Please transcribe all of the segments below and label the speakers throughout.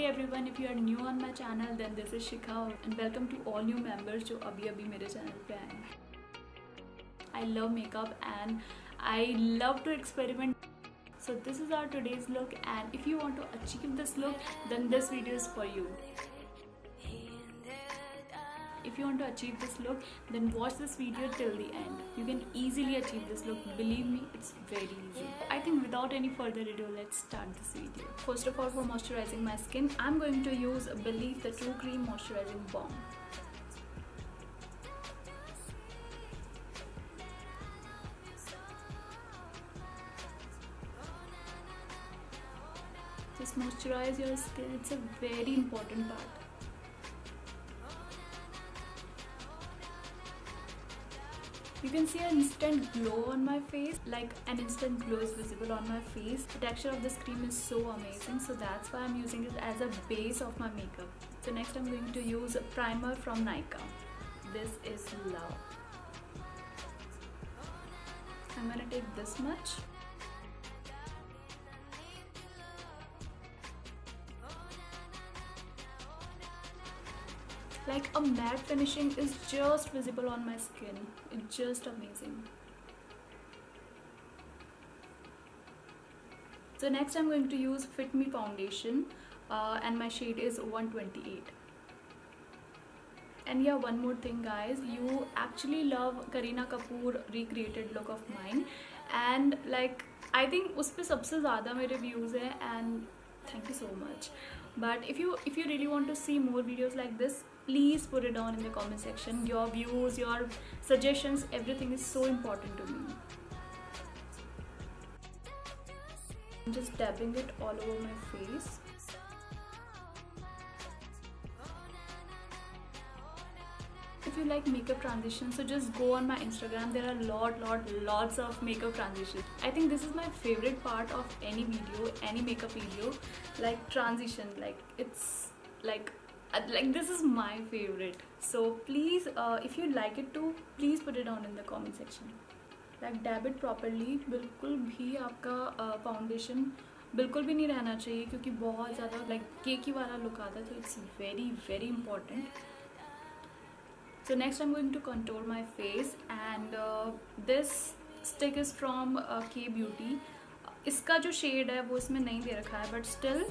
Speaker 1: Hey everyone, if you are new on my channel then this is Shikha and welcome to all new members जो अभी मेरे channel पे आए हैं. I love makeup and I love to experiment. So this is our today's look, and if you want to achieve this look then this video is for you. If you want to achieve this look, then watch this video till the end. You can easily achieve this look. Believe me, it's very easy. I think without any further ado, let's start this video. First of all, for moisturizing my skin, I'm going to use Believe the True Cream Moisturizing Balm. Just moisturize your skin. It's a very important part. You can see an instant glow on my face, like an instant glow is visible on my face. The texture of this cream is so amazing, so that's why I'm using it as a base of my makeup. So next I'm going to use a primer from Nykaa. This is Love. I'm gonna take this much. Like a matte finishing is just visible on my skin. It's just amazing. So next I'm going to use Fit Me foundation and my shade is 128. And yeah, one more thing guys, you actually love Kareena Kapoor recreated look of mine, and like I think उसपे सबसे ज़्यादा मेरे views हैं, and thank you so much. But if you really want to see more videos like this, please put it down in the comment section. Your views, your suggestions, everything is so important to me. I'm just dabbing it all over my face. If you like makeup transitions, so just go on my Instagram. There are lots of makeup transitions. I think this is my favorite part of any video, any makeup video, like transition. Like it's like this is my favorite. So please, if you like it too, please put it down in the comment section. Like dab it properly. बिल्कुल भी आपका foundation बिल्कुल भी नहीं रहना चाहिए, क्योंकि बहुत ज़्यादा like केकी वाला look आता है, तो it's very important. So next I'm going to contour my face, and this stick is from K Beauty. इसका जो shade है वो इसमें नहीं दे रखा है, but still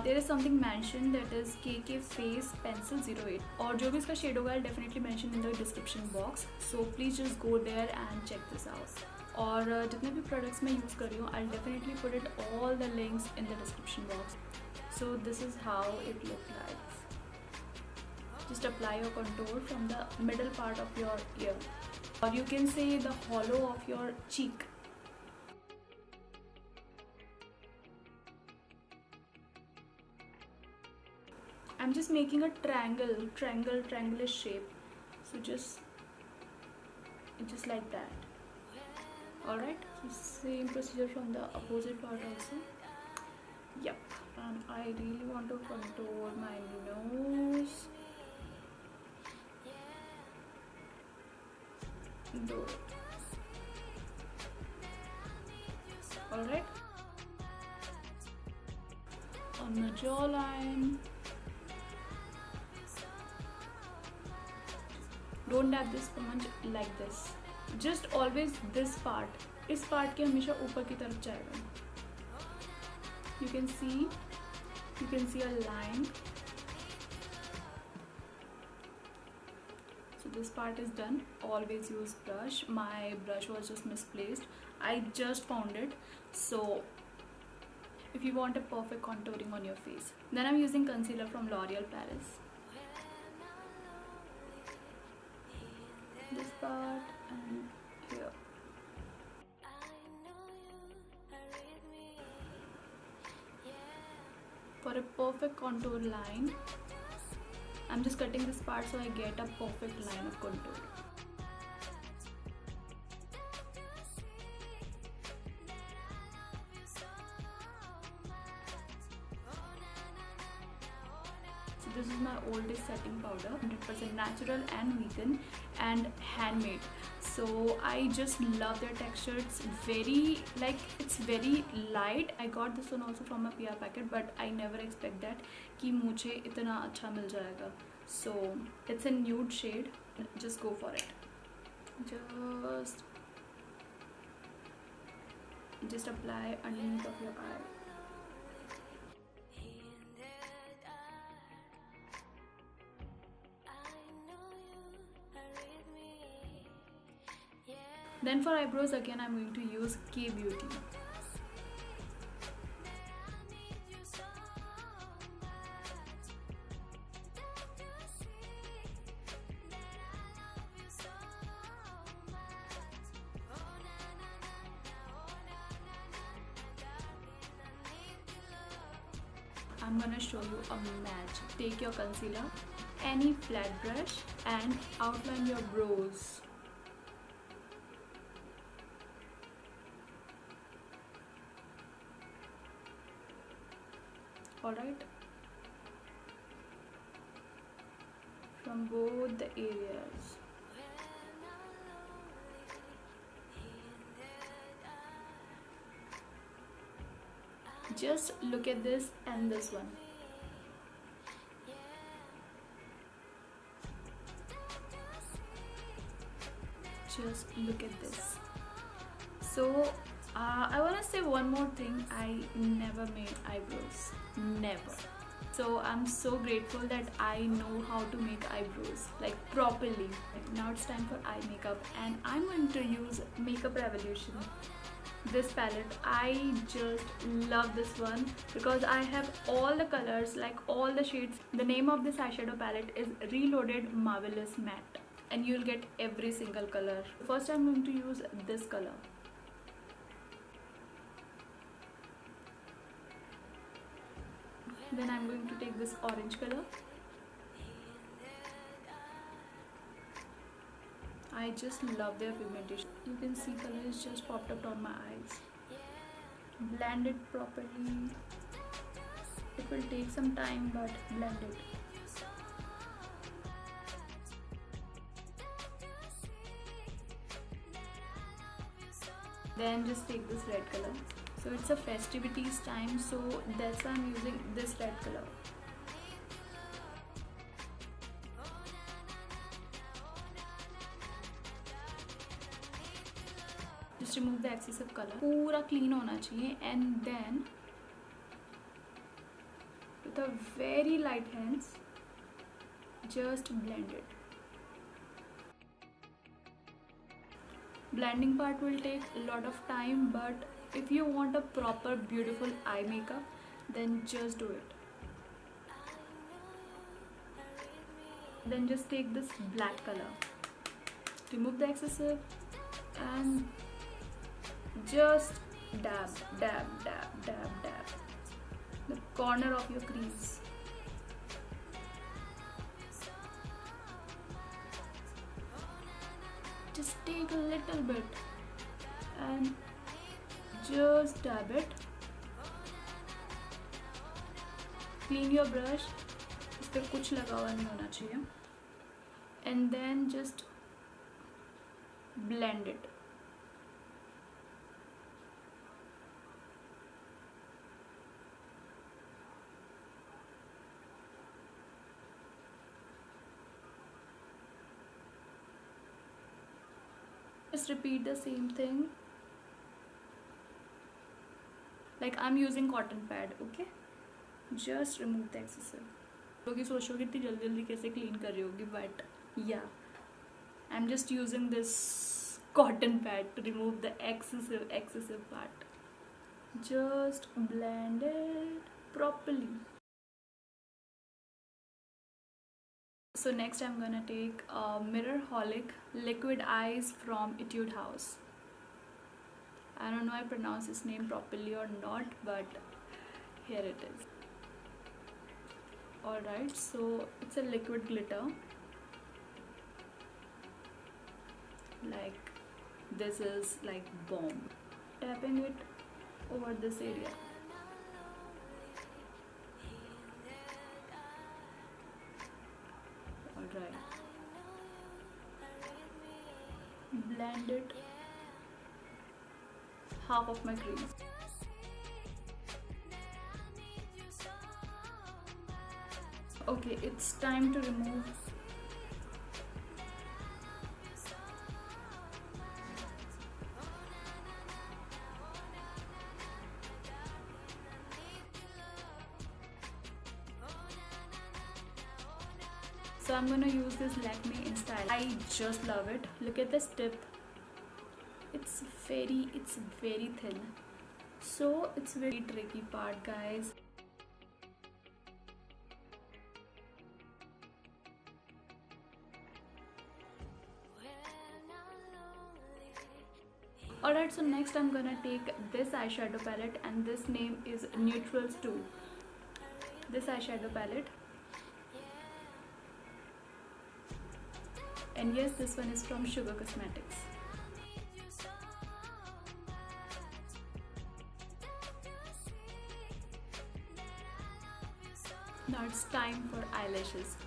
Speaker 1: there is something mentioned, that is KK Face Pencil 08, और जो भी इसका shade होगा I'll definitely mention in the description box. So please just go there and check this out. और जितने भी products मैं use कर रही हूँ I'll definitely put it all the links in the description box. So this is how it looks like. Just apply your contour from the middle part of your ear, or you can say the hollow of your cheek. I'm just making a triangle-ish shape. So just like that. Alright, so same procedure from the opposite part also. Yep, and I really want to contour my nose. Do it. Alright, on my jawline. Don't dab this sponge like this. Just always this part. इस part के हमेशा ऊपर की तरफ जाएगा. You can see a line. So this part is done. Always use brush. My brush was just misplaced. I just found it. So if you want a perfect contouring on your face, then I'm using concealer from L'Oreal Paris. This part and here. For a perfect contour line, I'm just cutting this part so I get a perfect line of contour. So this is my oldest setting powder, 100% natural and vegan and handmade. So I just love their texture. It's very like, it's very light. I got this one also from a PR packet, but I never expect that कि मुझे इतना अच्छा मिल जाएगा. So it's a nude shade. Just go for it. Just apply underneath of your eye. Then for eyebrows again I'm going to use K Beauty. I'm gonna show you a match. Take your concealer, any flat brush, and outline your brows. Alright, from both the areas. Just look at this and this one. Just look at this. So I want to say one more thing. I never made eyebrows, never. So I'm so grateful that I know how to make eyebrows like properly. Now it's time for eye makeup, and I'm going to use Makeup Revolution. This palette, I just love this one because I have all the colors, like all the shades. The name of this eyeshadow palette is Reloaded Marvelous Matte, and you'll get every single color. First I'm going to use this color. Then I'm going to take this orange color. I just love their pigmentation. You can see colors just popped up on my eyes. Blend it properly. It will take some time, but blend it. Then just take this red color. So it's a festivities time, so that's why I'm using this red color. Just remove the excessive color. पूरा clean होना चाहिए, and then with a very light hands, just blend it. Blending part will take a lot of time, but if you want a proper beautiful eye makeup, then just do it. Then just take this black color, remove the excessive, and just dab, dab, dab, dab, dab the corner of your crease. Just take a little bit and just dab it. Clean your brush. इस पे कुछ लगा हुआ नहीं होना चाहिए. And then just blend it. Just repeat the same thing. Like I'm using cotton pad, okay? Just remove the excessive. लोग सोचोगे इतनी जल्दी जल्दी कैसे clean कर रही होगी, but yeah, I'm just using this cotton pad to remove the excessive part. Just blend it properly. So next I'm gonna take Mirror Holic Liquid Eyes from Etude House. I don't know I pronounce his name properly or not, but here it is. Alright, so it's a liquid glitter. Like this is like bomb. Tapping it over this area. Alright. blend it half of my crease. Okay, it's time to remove So I'm gonna use this Lakme in Style. I just love it. Look at this tip. It's very thin. So it's very tricky part, guys. Alright, so next I'm gonna take this eyeshadow palette, and this name is Neutrals 2. This eyeshadow palette. And yes, this one is from Sugar Cosmetics. Now it's time for eyelashes.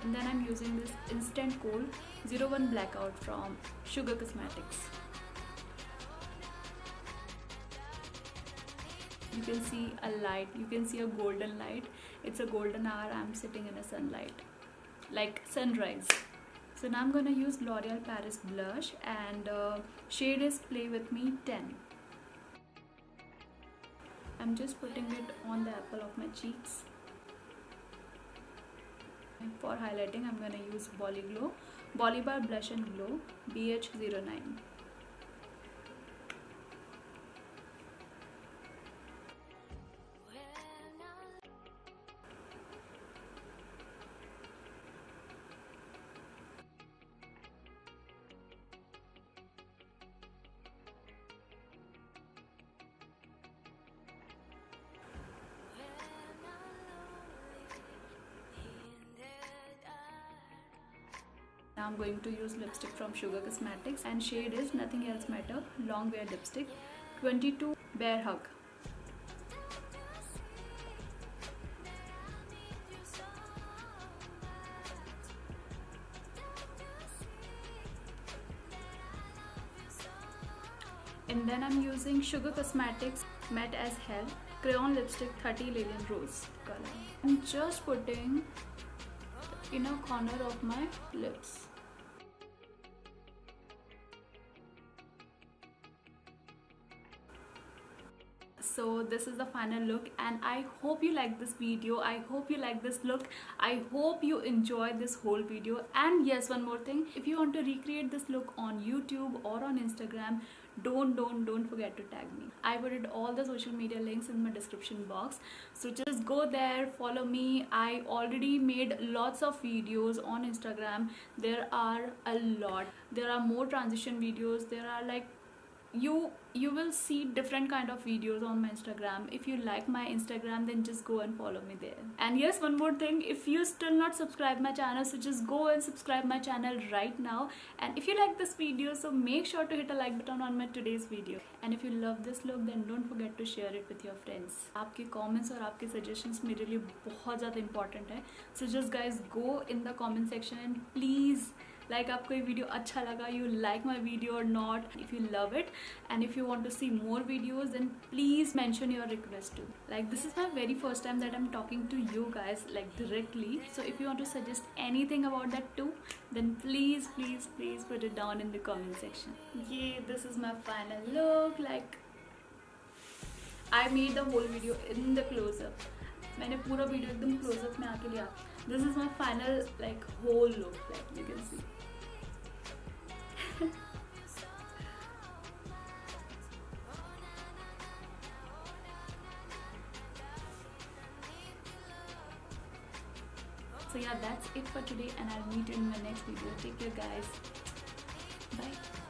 Speaker 1: And then I'm using this Instant Cool 01 Blackout from Sugar Cosmetics. You can see a light, you can see a golden light. It's a golden hour. I'm sitting in a sunlight, like sunrise. So now I'm gonna use L'Oreal Paris blush, and shade is Play With Me 10. I'm just putting it on the apple of my cheeks. And for highlighting, I'm gonna use Bollybar Blush and Glow BH09. Now I'm going to use lipstick from Sugar Cosmetics, and shade is Nothing Else Matter Long Wear Lipstick 22 Bear Hug. And then I'm using Sugar Cosmetics Matte as Hell Crayon Lipstick 30 Lilian Rose color. I'm just putting the inner corner of my lips. So this is the final look, and I hope you like this video. I hope you like this look. I hope you enjoy this whole video. And yes, one more thing, if you want to recreate this look on YouTube or on Instagram, don't forget to tag me. I put it all the social media links in my description box, so just go there, follow me. I already made lots of videos on Instagram. There are a lot. There are more transition videos. There are like you will see different kind of videos on my Instagram. If you like my Instagram, then just go and follow me there. And yes, one more thing, if you still not subscribe my channel, so just go and subscribe my channel right now. And if you like this video, so make sure to hit a like button on my today's video. And if you love this look, then don't forget to share it with your friends. आपके comments और आपके suggestions मेरे लिए बहुत ज़्यादा important है. So just guys, go in the comment section and please like आपको ये वीडियो अच्छा लगा, you like my video or not, if you love it, and if you want to see more videos, then please mention your request too. Like this is my very first time that I'm talking to you guys like directly, so if you want to suggest anything about that too, then please put it down in the comment section. Yeah, this is my final look. Like I made the whole video in the close-up. मैंने पूरा video एकदम close-up में आके लिया. This is my final like whole look, like you can see. So yeah, that's it for today, and I'll meet you in my next video. Take care guys. Bye.